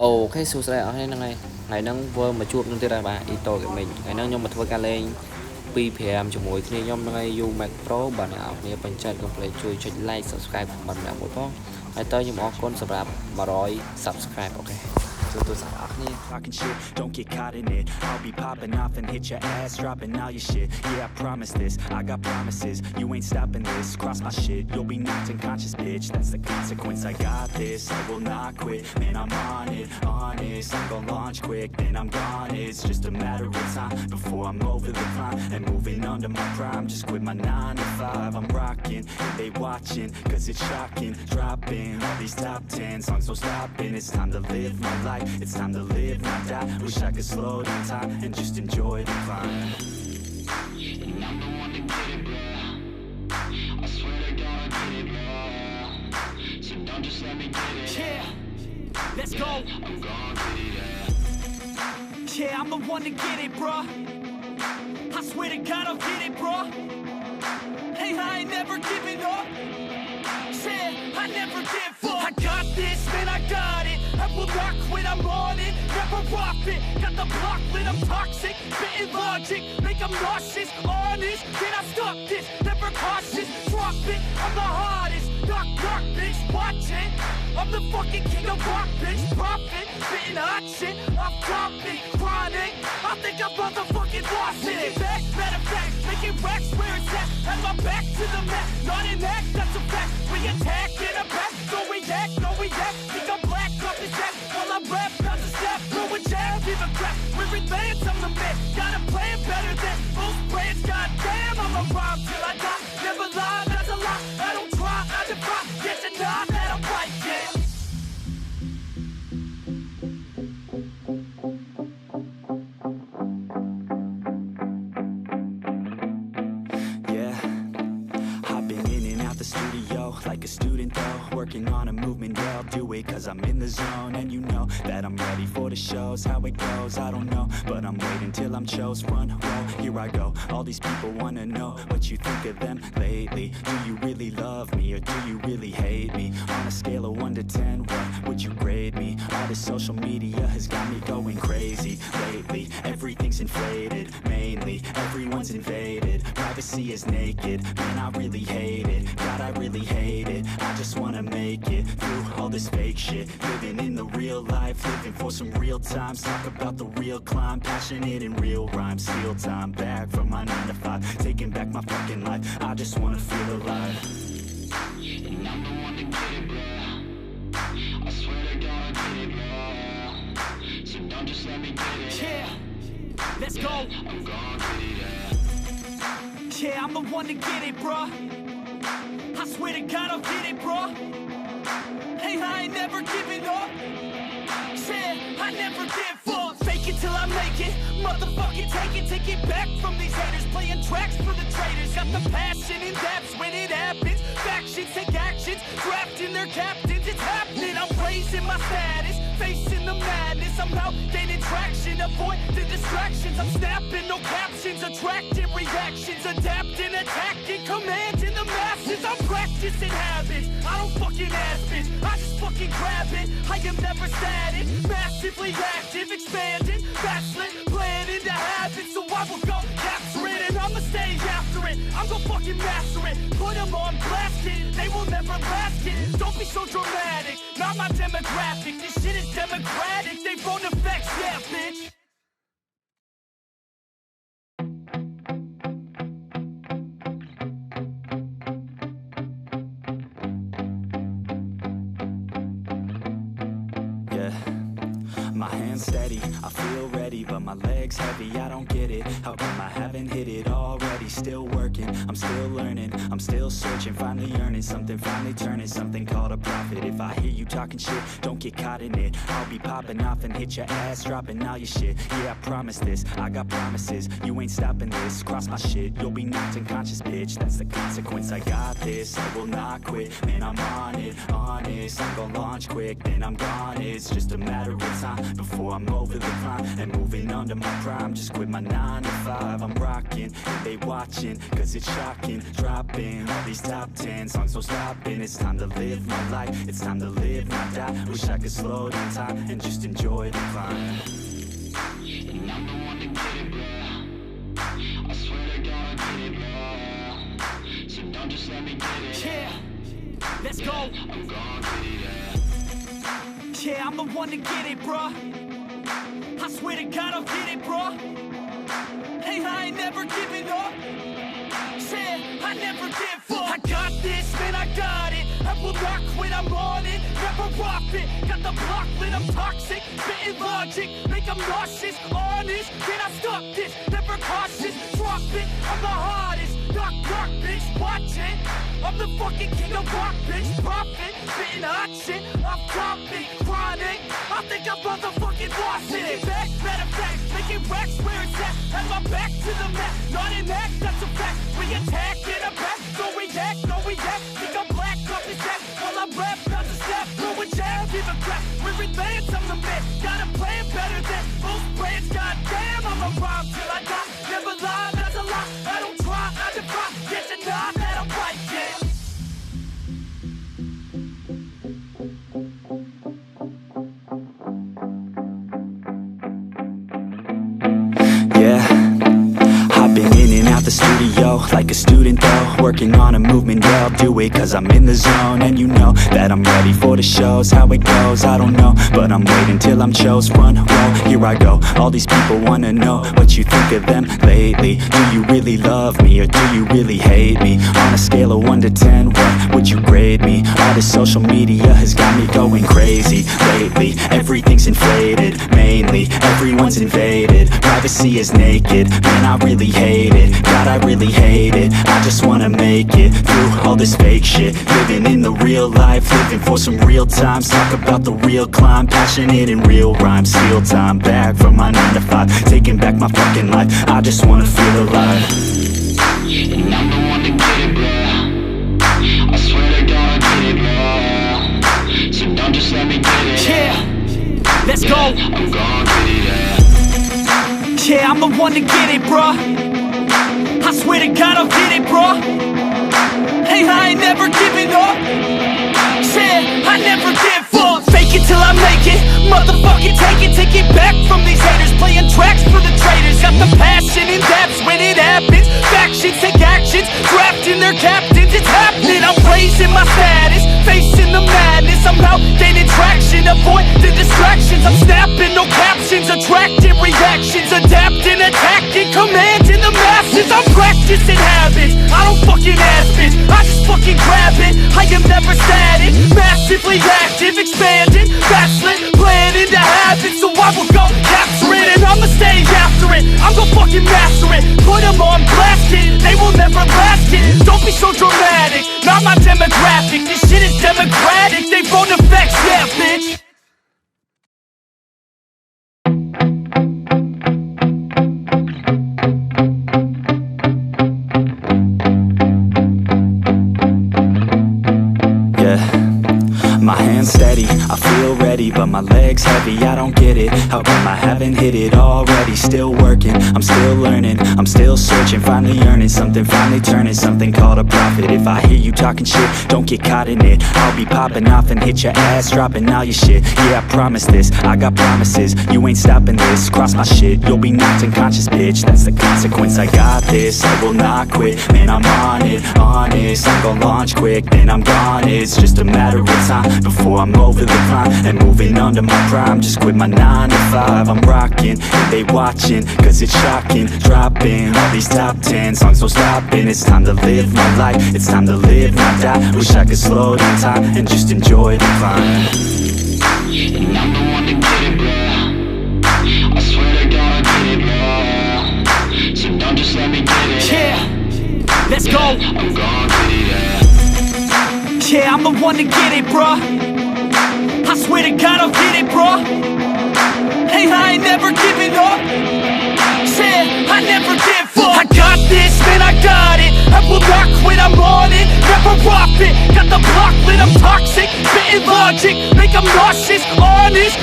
Ok, số sẽ ở đây này ngày nắng vừa mà chuột nên tôi ra bà đi tôi cái mình ngày nắng nhưng mà thôi ca lên PPM cho mỗi khi nhóm ngay dù Mac Pro bạn nàoเนี่ยเป็นใจก็เลยช่วยlike subscribe ของbạn nào một phongให้tới những conสำหรับมาร้อย subscribe โอเคตัวสาวนี่ Talking shit, don't get caught in it. I'll be popping off and hit your ass, dropping all your shit. Yeah, I promise this, I got promises. You ain't stopping this, cross my shit. You'll be knocked unconscious, bitch. That's the consequence. I got this, I will not quit. Man, I'm on it, honest. I'm gon' launch quick, then I'm gone. It's just a matter of time before I'm over the climb and moving under my prime. Just quit my 9 to 5. I'm rocking, and they watching, cause it's shocking. Dropping all these top 10 songs, so stopping. It's time to live my life. It's time to live, not die. Wish I could slow down time and just enjoy the climb. And I'm the one to get it, bro. I swear to God I get it, bro. So don't just let me get it. Yeah, let's go. I'm gonna get it, yeah. Yeah, I'm the one to get it, bro. I swear to God I'll get it, bro. Hey, I ain't never giving up. Yeah, I never give up. I got this, man, I got it. I will not quit, I'm on it. Never off it. Got the block lit, I'm toxic. Spitting logic, make them nauseous. Honest, can I stop this? Never cautious, drop it. I'm the hottest. Knock, knock, bitch, watch it. I'm the fucking king of rock, bitch. Profit, spitting hot shit. I'm dropping, chronic. I think I'm motherfucking lost it. Making back, matter of fact, making racks where it's at. Have my back to the mat, not an act, that's a fact. We attack in a back, don't react, no react. Think I'm black off his back while I rap, not to step. Throw a jab, give a crap. We're advanced, I'm the man. Got a plan better than most brands. Goddamn, I'm a rhyme till I die. Never lie, that's a lie. I don't try, I defy. Get to die, that I'm right, yeah. Like a student though, working on a movement, yeah, I'll do it cause I'm in the zone. And you know that I'm ready for the shows. How it goes, I don't know, but I'm waiting till I'm chose. Front row, here I go. All these people wanna know what you think of them lately. Do you really love me or do you really hate me? On a scale of 1 to 10, what would you grade me? All this social media has got me going crazy lately. Everything's inflated, mainly everyone's invaded. Privacy is naked, man, I really hate it. God, I really hate it. I just wanna make it through all this fake shit. Living in the real life, living for some real times. Talk about the real climb, passionate in real rhymes. Steal time back from my 9 to 5, taking back my fucking life. I just wanna feel alive. And I'm the one to get it, bro. I swear to God I get it, bro. So don't just let me get it. Yeah, let's go. I'm gonna get it, yeah. Yeah, I'm the one to get it, bro. I swear to God I'll get it, bro. Hey, I ain't never giving up. Yeah, I never give up. Fake it till I make it. Motherfucking take it back from these haters. Playing tracks for the traitors. Got the passion in depths when it happens. Factions take actions, drafting their captains. It's happening. I'm raising my status, facing the madness. I'm out gaining traction, avoid the distractions. I'm snapping, no captions, attracting reactions, adapting, attacking, commanding the masses. I'm practicing habits. I don't fucking ask bitch, I just fucking grab it. I am never static, massively active, expanding, backslid, planning to have it. So I will go capture it and I'ma stay after it. I'm gonna fucking master it, put them on blast it. They will never last it. Don't be so dramatic, not my demographic. This shit is democratic, they vote effects, yeah bitch. My hands steady, I feel ready, but my legs heavy, I don't get it. How come I haven't hit it already? Still working, I'm still learning, I'm still searching, finally earning something, finally turning something called a profit. If I hear you talking shit, don't get caught in it. I'll be popping off and hit your ass, dropping all your shit. Yeah, I promise this, I got promises. You ain't stopping this, cross my shit, you'll be knocked unconscious, bitch. That's the consequence. I got this, I will not quit. Man, I'm on it, honest. I'm gon' launch quick, then I'm gone. It's just a matter of time before before I'm over the climb and moving under my prime. Just quit my 9 to 5, I'm rocking, and they watching, cause it's shocking. Dropping all these top 10 songs, no stopping. It's time to live my life, it's time to live, not die. Wish I could slow down time and just enjoy the climb. And I'm the one to get it, bro. I swear to God I get it, bro. So don't just let me get it. Yeah, let's go. I'm gonna get it, Yeah, I'm the one to get it, bro. I swear to God I'll get it, bro. Hey, I ain't never giving up. Yeah, I never give up. I got this, man, I got it. I will not quit, I'm on it. Never off it. Got the block lit, I'm toxic. Spitting logic, make them nauseous. Honest, can I stop this? Never cautious, drop it. I'm the hardest. Knock, knock, bitch, watch it. I'm the fucking king of rock, bitch. Profit, spitting hot shit. I'm topic, chronic. I think I'm motherfucking lost it. Back, matter of fact, making racks where it's at. Have my back to the mat, not an act, that's a fact. We attack in a back, no react, no react. Think I'm black, up his back. While I rap, not to step, throw a jab, give a crap. We're advanced, I'm the man. Got a plan better than most brands. Goddamn, I'm a rhyme till I die. Never lie, that's a lie. I don't try, I defy. Get denied that I'm right, yeah. I've been in and out the studio like a student though, working on a movement, yeah, I'll do it cause I'm in the zone. And you know that I'm ready for the shows, how it goes, I don't know, but I'm waiting till I'm chose. Front row, here I go, all these people wanna know what you think of them lately. Do you really love me or do you really hate me? On a scale of 1 to 10, what would you grade me? All this social media has got me going crazy lately. Everything's inflated, mainly everyone's invaded. Privacy is naked, man, I really hate it. God, I really hate it. I just wanna make it through all this fake shit. Living in the real life, living for some real times. Talk about the real climb, passionate in real rhymes. Steal time back from my 9 to 5, taking back my fucking life. I just wanna feel alive. And I'm the one to get it, bro. I swear to God I get it, bro. So don't just let me get it. Yeah, let's go. I'm gonna get it, Yeah, I'm the one to get it, bro. I swear to God I'll get it, bro. Hey, I ain't never giving up. Yeah, I never give up. Fake it till I make it. Motherfucking take it back from these haters. Playing tracks for the traitors. Got the passion in depths when it happens. Factions take actions, drafting their captains. It's happening, I'm raising my status, facing the madness. I'm out gaining traction, avoid the distractions. I'm snapping, no captions, attracting reactions. Adapting, attacking, commanding the masses. I'm practicing habits, I don't fucking ask bitch, I just fucking grab it. I am never static, massively active, expanding, backslid, planning to have it. So I will go capture it and I'ma stay after it. I'm gon' fucking master it, put them on blast it. They will never last it, don't be so dramatic. Not my demographic, this shit is democratic. They vote effects, yeah bitch. My hands steady, I feel ready, but my legs heavy, I don't get it. How come I haven't hit it already? Still working, I'm still learning, I'm still searching. Finally earning something, finally turning something called a profit. If I hear you talking shit, don't get caught in it. I'll be popping off and hit your ass, dropping all your shit. Yeah, I promise this, I got promises. You ain't stopping this, cross my shit, you'll be knocked unconscious, bitch. That's the consequence, I got this, I will not quit. Man, I'm on it, honest, I'm gon' launch quick, then I'm gone. It's just a matter of time before I'm over the climb and moving under my prime. Just quit my 9 to 5, I'm rocking, and they watching, cause it's shocking. Dropping all these top 10 songs, no stopping. It's time to live my life, it's time to live, not die. Wish I could slow down time and just enjoy the climb. And I'm the one to get it, bro. I swear to God I get it, bro. So don't just let me get it. Yeah, let's go. I'm gonna get it, Yeah, I'm the one to get it, bro. I swear to God I'll get it, bro. Hey, I ain't never giving up. Yeah, I never give up. I got this, man, I got it. I will not quit, I'm on it. Never off it. Got the block lit, I'm toxic. Spitting logic, make them nauseous. Honest,